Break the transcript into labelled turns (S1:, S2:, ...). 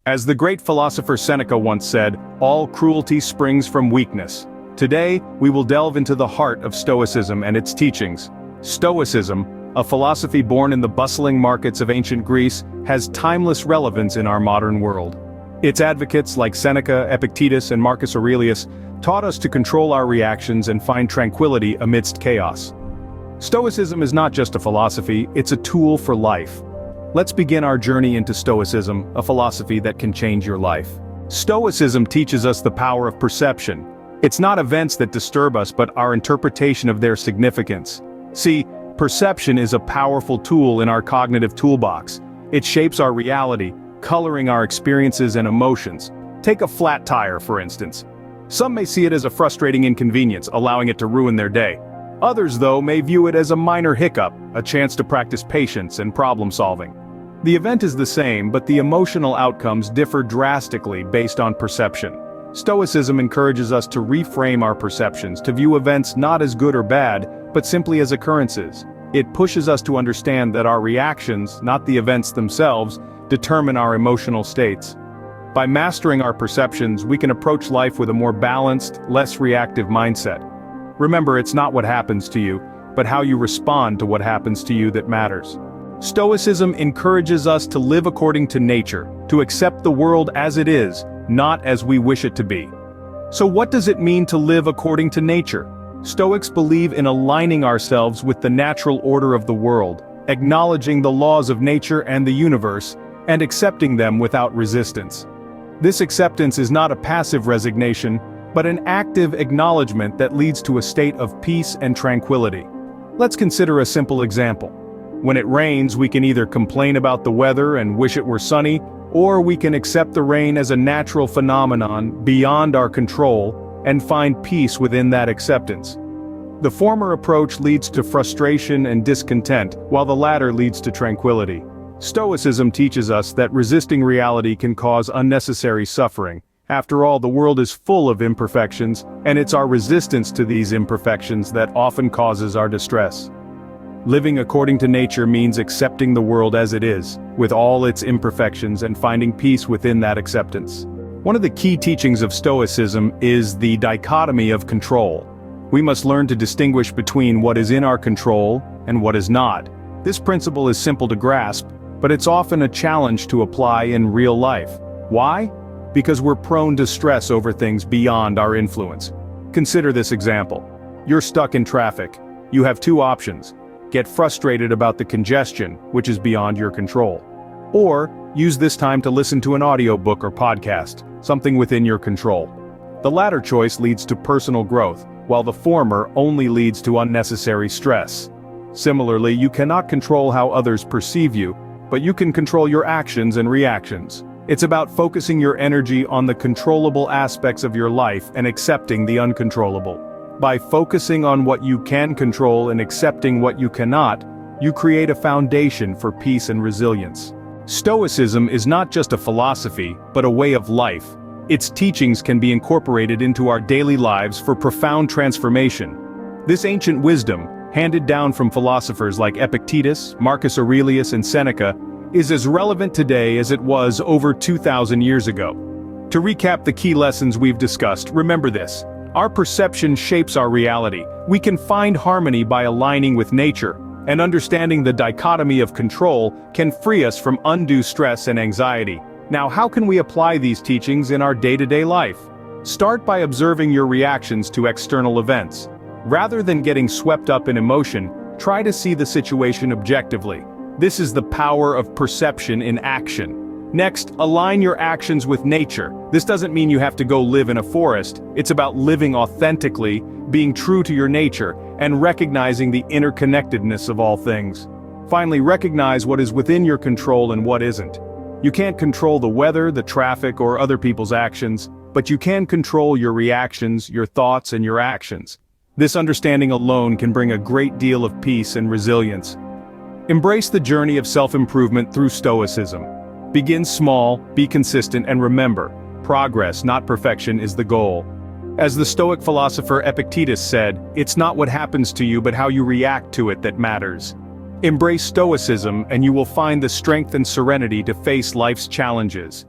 S1: As the great philosopher Seneca once said, all cruelty springs from weakness. Today, we will delve into the heart of Stoicism and its teachings. Stoicism, a philosophy born in the bustling markets of ancient Greece, has timeless relevance in our modern world. Its advocates like Seneca, Epictetus, and Marcus Aurelius taught us to control our reactions and find tranquility amidst chaos. Stoicism is not just a philosophy, it's a tool for life. Let's begin our journey into Stoicism, a philosophy that can change your life. Stoicism teaches us the power of perception. It's not events that disturb us but our interpretation of their significance. See, perception is a powerful tool in our cognitive toolbox. It shapes our reality, coloring our experiences and emotions. Take a flat tire, for instance. Some may see it as a frustrating inconvenience, allowing it to ruin their day. Others, though, may view it as a minor hiccup, a chance to practice patience and problem-solving. The event is the same, but the emotional outcomes differ drastically based on perception. Stoicism encourages us to reframe our perceptions, to view events not as good or bad, but simply as occurrences. It pushes us to understand that our reactions, not the events themselves, determine our emotional states. By mastering our perceptions, we can approach life with a more balanced, less reactive mindset. Remember, it's not what happens to you, but how you respond to what happens to you that matters. Stoicism encourages us to live according to nature, to accept the world as it is, not as we wish it to be. So what does it mean to live according to nature? Stoics believe in aligning ourselves with the natural order of the world, acknowledging the laws of nature and the universe, and accepting them without resistance. This acceptance is not a passive resignation, but an active acknowledgement that leads to a state of peace and tranquility. Let's consider a simple example. When it rains, we can either complain about the weather and wish it were sunny, or we can accept the rain as a natural phenomenon beyond our control and find peace within that acceptance. The former approach leads to frustration and discontent, while the latter leads to tranquility. Stoicism teaches us that resisting reality can cause unnecessary suffering. After all, the world is full of imperfections, and it's our resistance to these imperfections that often causes our distress. Living according to nature means accepting the world as it is, with all its imperfections, and finding peace within that acceptance. One of the key teachings of Stoicism is the dichotomy of control. We must learn to distinguish between what is in our control and what is not. This principle is simple to grasp, but it's often a challenge to apply in real life. Why? Because we're prone to stress over things beyond our influence. Consider this example. You're stuck in traffic. You have two options. Get frustrated about the congestion, which is beyond your control. Or, use this time to listen to an audiobook or podcast, something within your control. The latter choice leads to personal growth, while the former only leads to unnecessary stress. Similarly, you cannot control how others perceive you, but you can control your actions and reactions. It's about focusing your energy on the controllable aspects of your life and accepting the uncontrollable. By focusing on what you can control and accepting what you cannot, you create a foundation for peace and resilience. Stoicism is not just a philosophy, but a way of life. Its teachings can be incorporated into our daily lives for profound transformation. This ancient wisdom, handed down from philosophers like Epictetus, Marcus Aurelius, and Seneca, is as relevant today as it was over 2,000 years ago. To recap the key lessons we've discussed, remember this. Our perception shapes our reality. We can find harmony by aligning with nature, and understanding the dichotomy of control can free us from undue stress and anxiety. Now, how can we apply these teachings in our day-to-day life? Start by observing your reactions to external events. Rather than getting swept up in emotion, try to see the situation objectively. This is the power of perception in action. Next, align your actions with nature. This doesn't mean you have to go live in a forest. It's about living authentically, being true to your nature, and recognizing the interconnectedness of all things. Finally, recognize what is within your control and what isn't. You can't control the weather, the traffic, or other people's actions, but you can control your reactions, your thoughts, and your actions. This understanding alone can bring a great deal of peace and resilience. Embrace the journey of self-improvement through Stoicism. Begin small, be consistent, and remember, progress, not perfection, is the goal. As the Stoic philosopher Epictetus said, it's not what happens to you but how you react to it that matters. Embrace Stoicism and you will find the strength and serenity to face life's challenges.